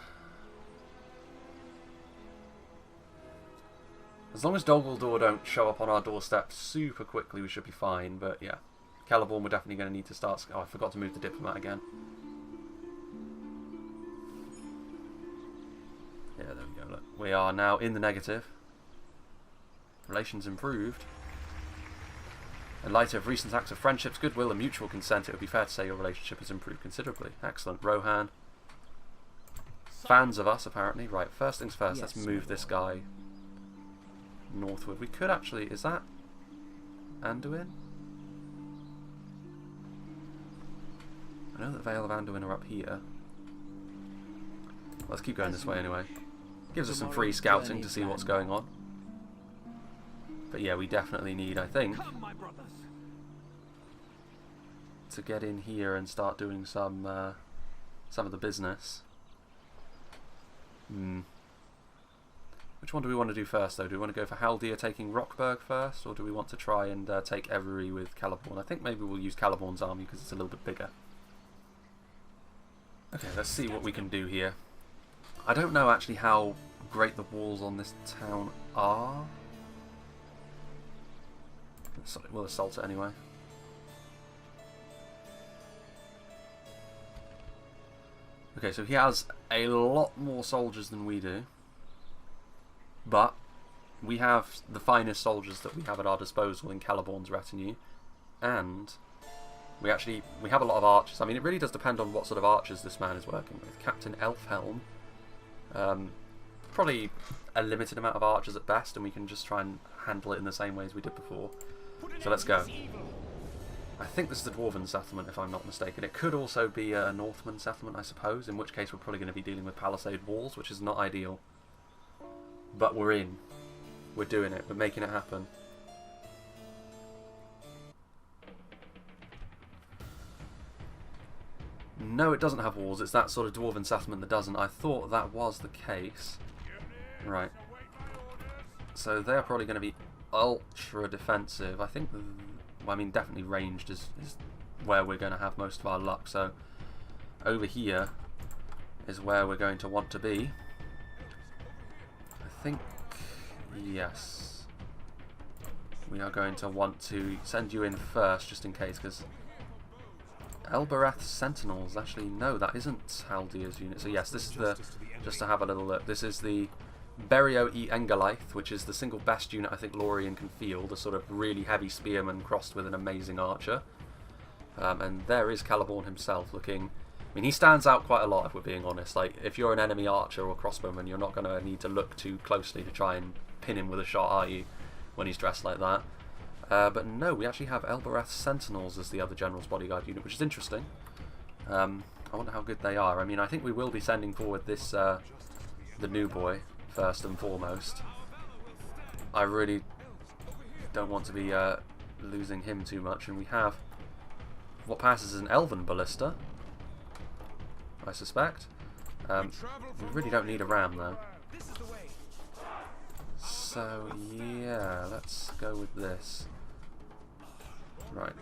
As long as Dol Guldur don't show up on our doorstep super quickly, we should be fine. But yeah, Celeborn we're definitely going to need to start... Oh, I forgot to move the diplomat again. Yeah, there we go. Look, we are now in the negative. Relations improved. In light of recent acts of friendships, goodwill and mutual consent, it would be fair to say your relationship has improved considerably. Excellent. Rohan. Fans of us, apparently. Right, first things first, let's move this guy northward. We could actually... Is that Anduin? I know that Vale of Anduin are up here. Let's keep going this way anyway. Gives us some free scouting to see what's going on. But yeah, we definitely need, I think, to get in here and start doing some of the business. Which one do we want to do first, though? Do we want to go for Haldir taking Rockburg first, or do we want to try and take Every with Celeborn? I think maybe we'll use Celeborn's army because it's a little bit bigger. Okay, let's see what we can do here. I don't know actually how great the walls on this town are. We'll assault it anyway. Okay, so he has a lot more soldiers than we do. But we have the finest soldiers that we have at our disposal in Celeborn's retinue. And we have a lot of archers. I mean, it really does depend on what sort of archers this man is working with. Captain Elfhelm. Probably a limited amount of archers at best, and we can just try and handle it in the same way as we did before. So let's go. I think this is the Dwarven settlement, if I'm not mistaken. It could also be a Northman settlement, I suppose, in which case we're probably going to be dealing with palisade walls, which is not ideal. But we're in. We're doing it. We're making it happen. No, it doesn't have walls. It's that sort of Dwarven settlement that doesn't. I thought that was the case. Right. So they're probably going to be ultra defensive. I think, well, I mean, definitely ranged is where we're going to have most of our luck. So over here is where we're going to want to be. I think, yes. We are going to want to send you in first, just in case, because Elbereth's Sentinels, actually, no, that isn't Haldir's unit. So yes, this is the, just to have a little look, this is the Berio e Engalaith, which is the single best unit I think Lorien can field, a sort of really heavy spearman crossed with an amazing archer. And there is Celeborn himself looking... I mean, he stands out quite a lot, if we're being honest. Like, if you're an enemy archer or crossbowman, you're not going to need to look too closely to try and pin him with a shot, are you, when he's dressed like that? But no, we actually have Elbereth's Sentinels as the other General's Bodyguard unit, which is interesting. I wonder how good they are. I mean, I think we will be sending forward this, the new boy, first and foremost. I really don't want to be losing him too much, and we have what passes as an Elven Ballista, I suspect. We really don't need a ram, though. So, yeah, let's go with this. Right.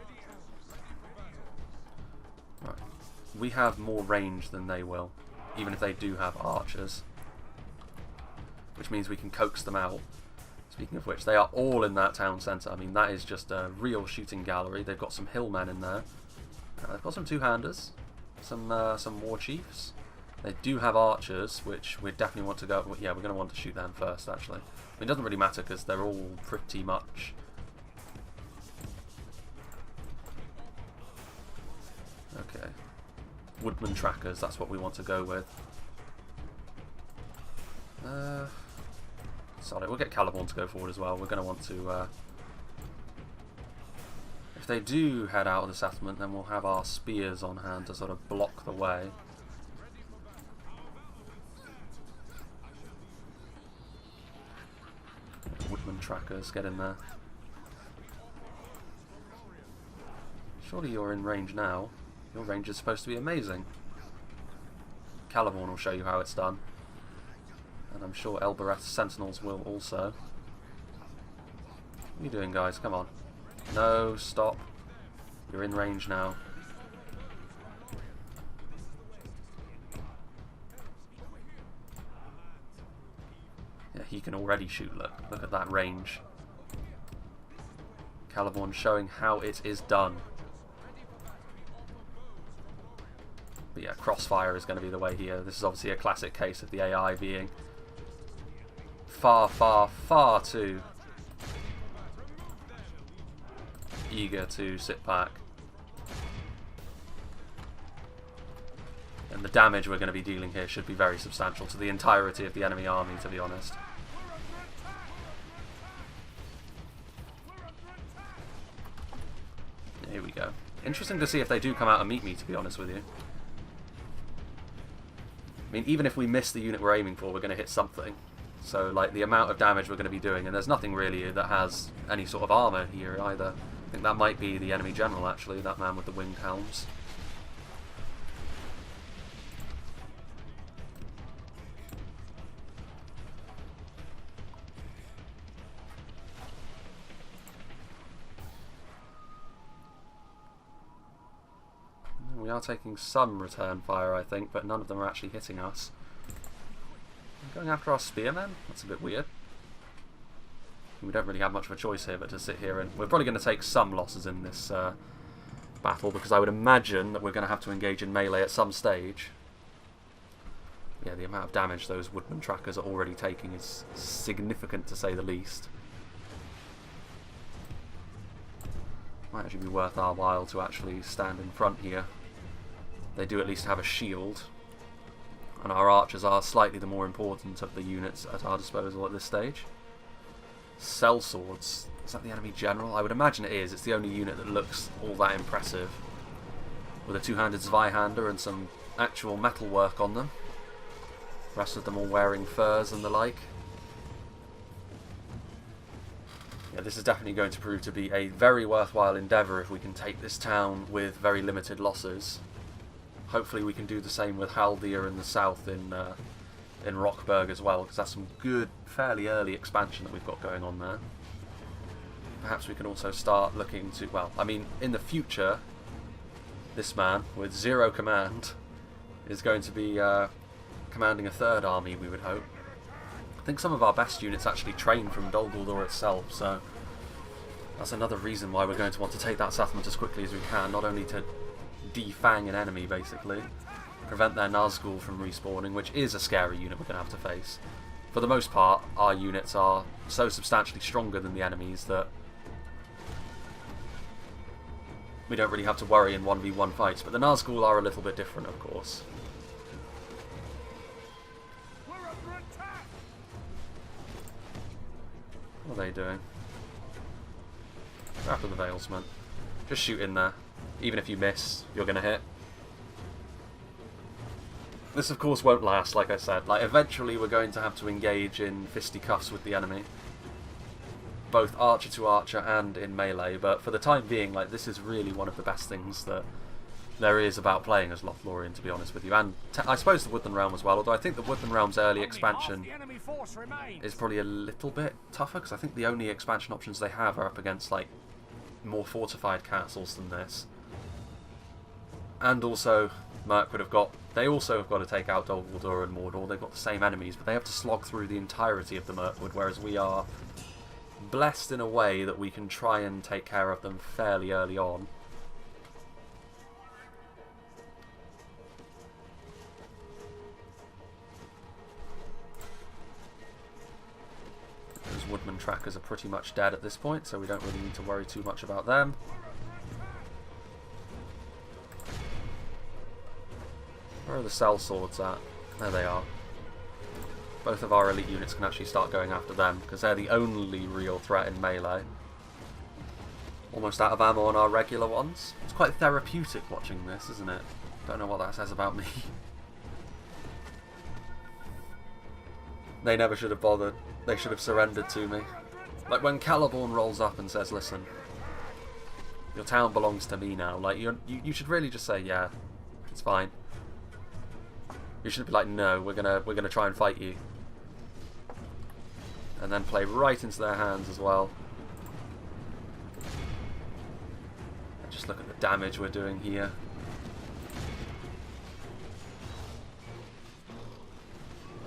Right. We have more range than they will, even if they do have archers. Which means we can coax them out. Speaking of which, they are all in that town centre. I mean, that is just a real shooting gallery. They've got some hillmen in there. They've got some two-handers. Some war chiefs. They do have archers, which we definitely want to go... Yeah, we're going to want to shoot them first, actually. I mean, it doesn't really matter because they're all pretty much... Okay. Woodland Trackers, that's what we want to go with. Sorry, we'll get Celeborn to go forward as well. We're going to want to... If they do head out of the settlement, then we'll have our spears on hand to sort of block the way. Woodland Trackers, get in there. Surely you're in range now. Your range is supposed to be amazing. CELEBORN will show you how it's done. And I'm sure Elbereth's Sentinels will also. What are you doing, guys? Come on. No, stop. You're in range now. Yeah, he can already shoot, look. Look at that range. CELEBORN showing how it is done. But yeah, crossfire is going to be the way here. This is obviously a classic case of the AI being far, far, far too eager to sit back. And the damage we're going to be dealing here should be very substantial to the entirety of the enemy army, to be honest. Here we go. Interesting to see if they do come out and meet me, to be honest with you. I mean, even if we miss the unit we're aiming for, we're going to hit something. So, like, the amount of damage we're going to be doing, and there's nothing really that has any sort of armour here either. I think that might be the enemy general, actually, that man with the winged helms. We are taking some return fire, I think, but none of them are actually hitting us. Going after our spearmen? That's a bit weird. We don't really have much of a choice here but to sit here, and we're probably going to take some losses in this battle, because I would imagine that we're going to have to engage in melee at some stage. Yeah, the amount of damage those Woodland Trackers are already taking is significant, to say the least. Might actually be worth our while to actually stand in front here. They do at least have a shield, and our archers are slightly the more important of the units at our disposal at this stage. Sellswords, is that the enemy general? I would imagine it is. It's the only unit that looks all that impressive, with a two-handed Zweihander and some actual metalwork on them. The rest of them all wearing furs and the like. Yeah, this is definitely going to prove to be a very worthwhile endeavour if we can take this town with very limited losses. Hopefully we can do the same with Haldir in the south in Rockburg as well, because that's some good, fairly early expansion that we've got going on there. Perhaps we can also start looking to, well, I mean, in the future, this man with 0 command is going to be commanding a third army, we would hope. I think some of our best units actually train from Dol Guldur itself, so that's another reason why we're going to want to take that settlement as quickly as we can, not only to defang an enemy, basically, prevent their Nazgul from respawning, which is a scary unit we're going to have to face. For the most part, our units are so substantially stronger than the enemies that we don't really have to worry in 1v1 fights, but the Nazgul are a little bit different, of course. What are they doing? Go after the Valesman. Just shoot in there. Even if you miss, you're going to hit. This, of course, won't last, like I said. Like, eventually we're going to have to engage in fisticuffs with the enemy. Both archer to archer and in melee, but for the time being, like, this is really one of the best things that there is about playing as Lothlorien, to be honest with you. And I suppose the Woodland Realm as well, although I think the Woodland Realm's early expansion is probably a little bit tougher, because I think the only expansion options they have are up against, like, more fortified castles than this. And also, Mirkwood have got... They also have got to take out Dol Guldur and Mordor. They've got the same enemies, but they have to slog through the entirety of the Mirkwood, whereas we are blessed in a way that we can try and take care of them fairly early on. Those Woodland Trackers are pretty much dead at this point, so we don't really need to worry too much about them. Where are the sellswords at? There they are. Both of our elite units can actually start going after them, because they're the only real threat in melee. almost out of ammo on our regular ones. It's quite therapeutic watching this, isn't it? Don't know what that says about me. They never should have bothered. They should have surrendered to me. Like when CELEBORN rolls up and says, listen, your town belongs to me now. Like you should really just say, yeah, it's fine. You should be like, no, we're gonna try and fight you. And then play right into their hands as well. And just look at the damage we're doing here.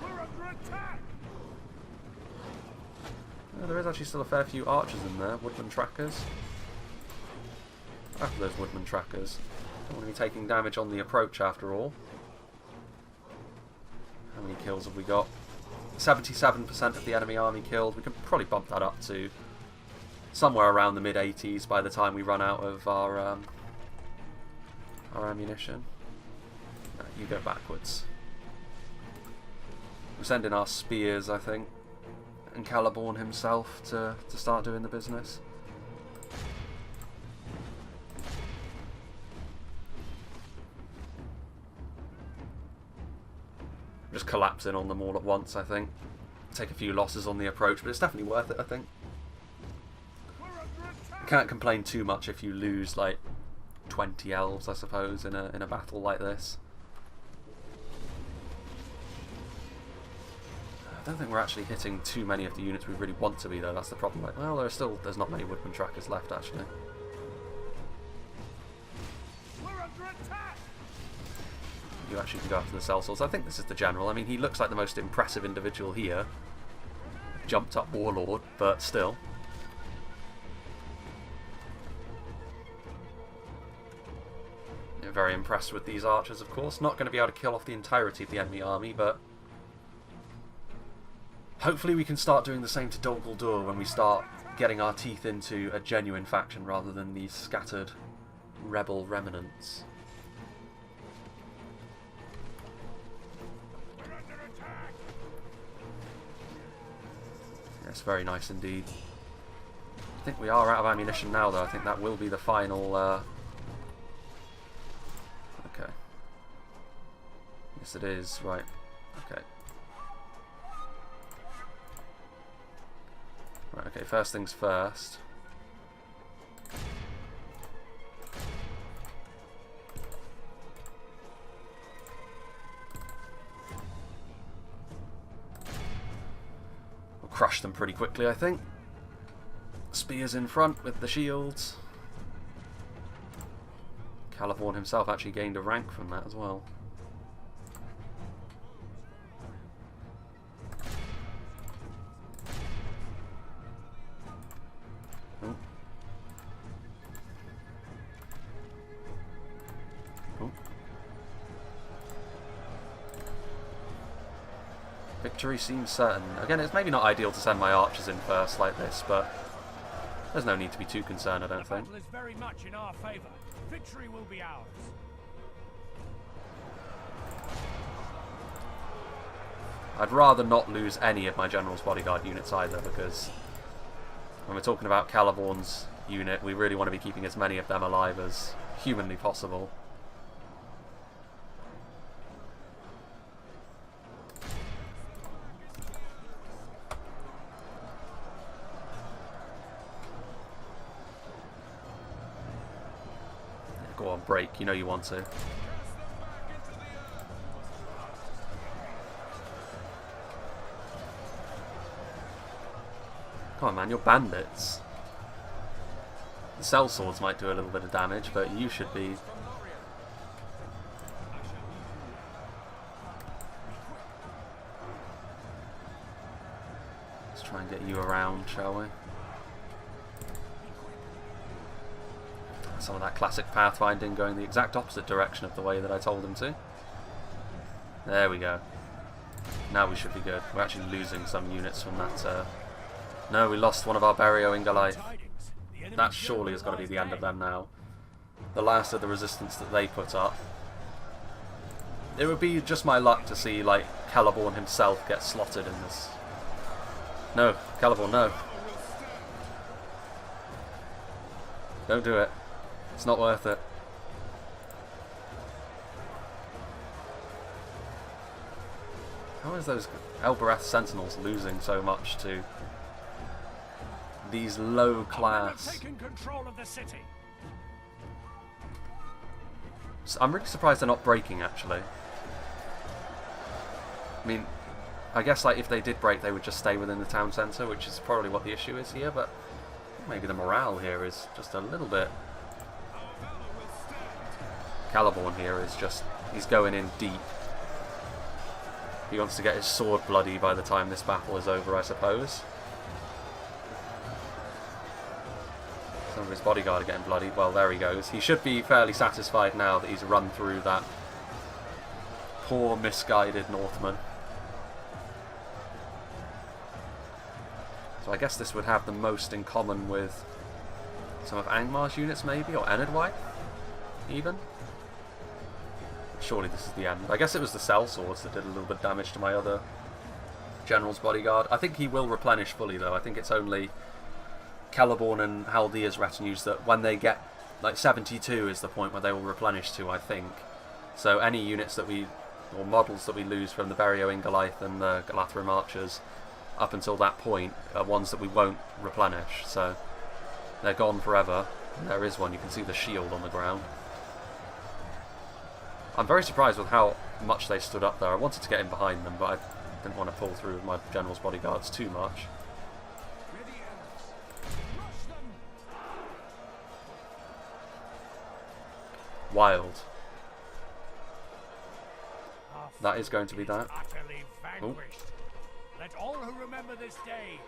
We're under attack. Oh, there is actually still a fair few archers in there. Woodland Trackers. After those Woodland Trackers. Don't want to be taking damage on the approach after all. How many kills have we got? 77% of the enemy army killed. We could probably bump that up to somewhere around the mid-80s by the time we run out of our ammunition. No, you go backwards. We're sending our spears, I think, and CELEBORN himself to start doing the business. Just collapsing on them all at once, I think. Take a few losses on the approach, but it's definitely worth it, I think. You can't complain too much if you lose like 20 elves, I suppose, in a battle like this. I don't think we're actually hitting too many of the units we really want to be, though. That's the problem. Like, well, there's not many Woodland Trackers left, actually. You actually can go after the sellswords. I think this is the general. I mean, he looks like the most impressive individual here. Jumped up warlord, but still. Yeah, very impressed with these archers, of course. Not going to be able to kill off the entirety of the enemy army, but hopefully we can start doing the same to Dol Guldur when we start getting our teeth into a genuine faction rather than these scattered rebel remnants. Yes, very nice indeed. I think we are out of ammunition now, though. I think that will be the final... Okay. Yes, it is. Right. Okay. Right, okay, first things first. We'll crush them pretty quickly, I think. Spears in front with the shields. CELEBORN himself actually gained a rank from that as well. Victory seems certain. Again, it's maybe not ideal to send my archers in first like this, but there's no need to be too concerned, I don't think. The battle is very much in our favor. Victory will be ours. I'd rather not lose any of my general's bodyguard units either, because when we're talking about CELEBORN's unit, we really want to be keeping as many of them alive as humanly possible. Go on, break. You know you want to. Come on, man, you're bandits. The sellswords might do a little bit of damage, but you should be... Let's try and get you around, shall we? Some of that classic pathfinding going the exact opposite direction of the way that I told him to. There we go. Now we should be good. We're actually losing some units from that. No, we lost one of our Berio in Goliath. That surely has got to be the end of them now. The last of the resistance that they put up. It would be just my luck to see, like, CELEBORN himself get slotted in this. No, CELEBORN, no. Don't do it. It's not worth it. How is those Elbereth Sentinels losing so much to these low class? Control of the city. I'm really surprised they're not breaking, actually. I mean, I guess like if they did break, they would just stay within the town centre, which is probably what the issue is here, but maybe the morale here is just a little bit... CELEBORN here is just... he's going in deep. He wants to get his sword bloody by the time this battle is over, I suppose. Some of his bodyguard are getting bloody. Well, there he goes. He should be fairly satisfied now that he's run through that poor, misguided Northman. So I guess this would have the most in common with some of Angmar's units, maybe, or Enedwyth, even. Surely this is the end. I guess it was the sellswords that did a little bit of damage to my other general's bodyguard. I think he will replenish fully, though. I think it's only CELEBORN and Haldir's retinues that when they get, like 72 is the point where they will replenish to, I think. So any units that we, or models that we lose from the Bereo-Ingolith and the Galatra Marches up until that point are ones that we won't replenish. So they're gone forever. And there is one. You can see the shield on the ground. I'm very surprised with how much they stood up there. I wanted to get in behind them, but I didn't want to pull through with my general's bodyguards too much. Wild. That is going to be that. Oh. Let all who remember this day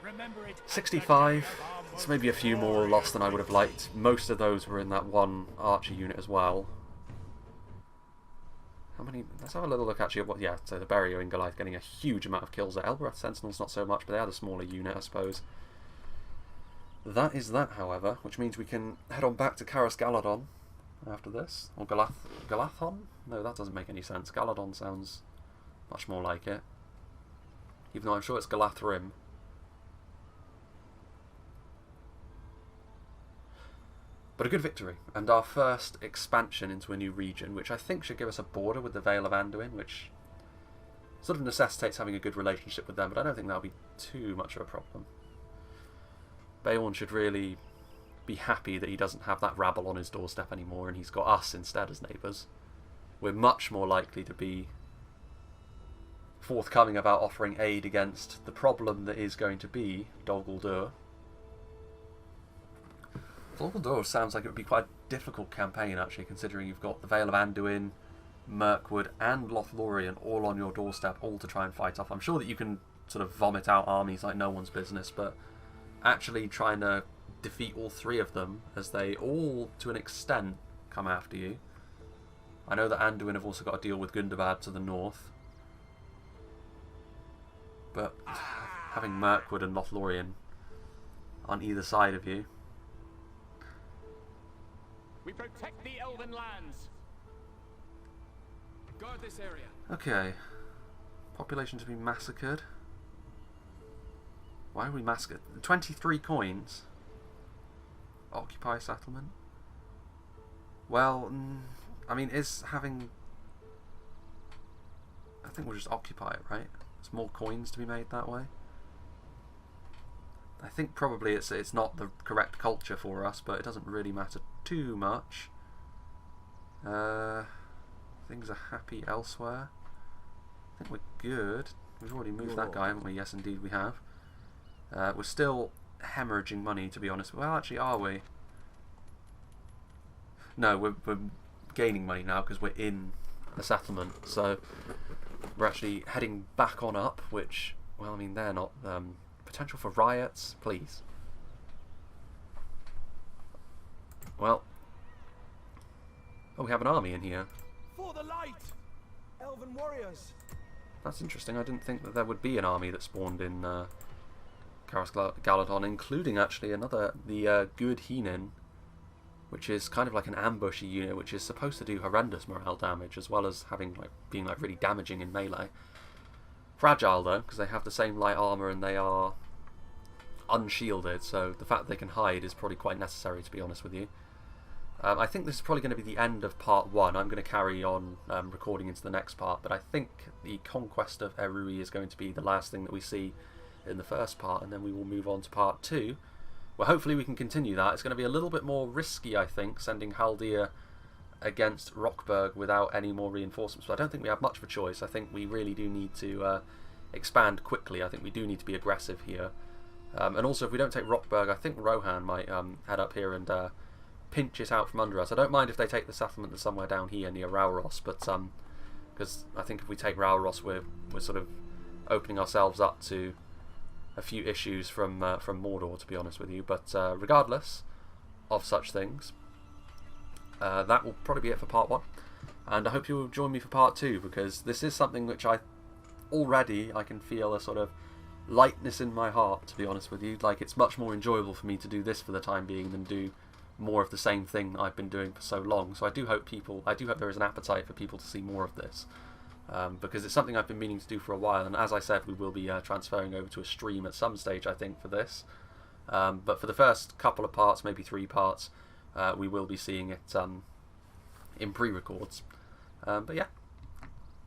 remember it. 65. It's maybe a few more lost than I would have liked. Most of those were in that one archer unit as well. How many? Let's have a little look actually at what. Yeah, so the Bereo-Ingolith getting a huge amount of kills there. Elbereth Sentinels not so much, but they had a smaller unit, I suppose. That is that, however, which means we can head on back to Caras Galadon after this. Or Galathon? No, that doesn't make any sense. Galadon sounds much more like it. Even though I'm sure it's Galathrim. But a good victory, and our first expansion into a new region, which I think should give us a border with the Vale of Anduin, which sort of necessitates having a good relationship with them, but I don't think that'll be too much of a problem. Beorn should really be happy that he doesn't have that rabble on his doorstep anymore, and he's got us instead as neighbours. We're much more likely to be forthcoming about offering aid against the problem that is going to be Dol Guldur. Dol Guldur sounds like it would be quite a difficult campaign, actually, considering you've got the Vale of Anduin, Mirkwood and Lothlorien all on your doorstep, all to try and fight off. I'm sure that you can sort of vomit out armies like no one's business, but actually trying to defeat all three of them, as they all, to an extent, come after you. I know that Anduin have also got to deal with Gundabad to the north, but having Mirkwood and Lothlorien on either side of you. We protect the Elven lands. Guard this area. Okay. Population to be massacred. Why are we massacred? 23 coins. Occupy settlement. Well, I mean, is having... I think we'll just occupy it, right? There's more coins to be made that way. I think probably it's not the correct culture for us, but it doesn't really matter too much. Things are happy elsewhere. I think we're good. We've already moved that guy, haven't we? Yes, indeed we have. We're still hemorrhaging money, to be honest. Well, actually, are we? No, we're gaining money now because we're in a settlement. So we're actually heading back on up, which, well, I mean, they're not... potential for riots, please. Well, oh, we have an army in here. For the light, Elven warriors. That's interesting. I didn't think that there would be an army that spawned in Caras Galadon, including actually the Good Heenan, which is kind of like an ambushy unit, which is supposed to do horrendous morale damage as well as being really damaging in melee. Fragile though, because they have the same light armor and they are unshielded, so the fact that they can hide is probably quite necessary, to be honest with you. I think this is probably going to be the end of part 1. I'm going to carry on recording into the next part, but I think the conquest of Erui is going to be the last thing that we see in the first part, and then we will move on to part 2, where hopefully we can continue that. It's going to be a little bit more risky, I think, sending Haldir against Rockburg without any more reinforcements, but I don't think we have much of a choice. I think we really do need to expand quickly. I think we do need to be aggressive here. And also, if we don't take Rockburg, I think Rohan might head up here and pinch it out from under us. I don't mind if they take the settlement that's somewhere down here near Rauros, but because I think if we take Rauros, we're sort of opening ourselves up to a few issues from Mordor, to be honest with you. But regardless of such things, that will probably be it for part 1, and I hope you will join me for part 2, because this is something which I can feel a sort of lightness in my heart, to be honest with you. Like, it's much more enjoyable for me to do this for the time being than do more of the same thing I've been doing for so long. So I do hope there is an appetite for people to see more of this, because it's something I've been meaning to do for a while, and as I said, we will be transferring over to a stream at some stage, I think, for this. But for the first couple of parts, maybe 3 parts, we will be seeing it in pre-records. But yeah,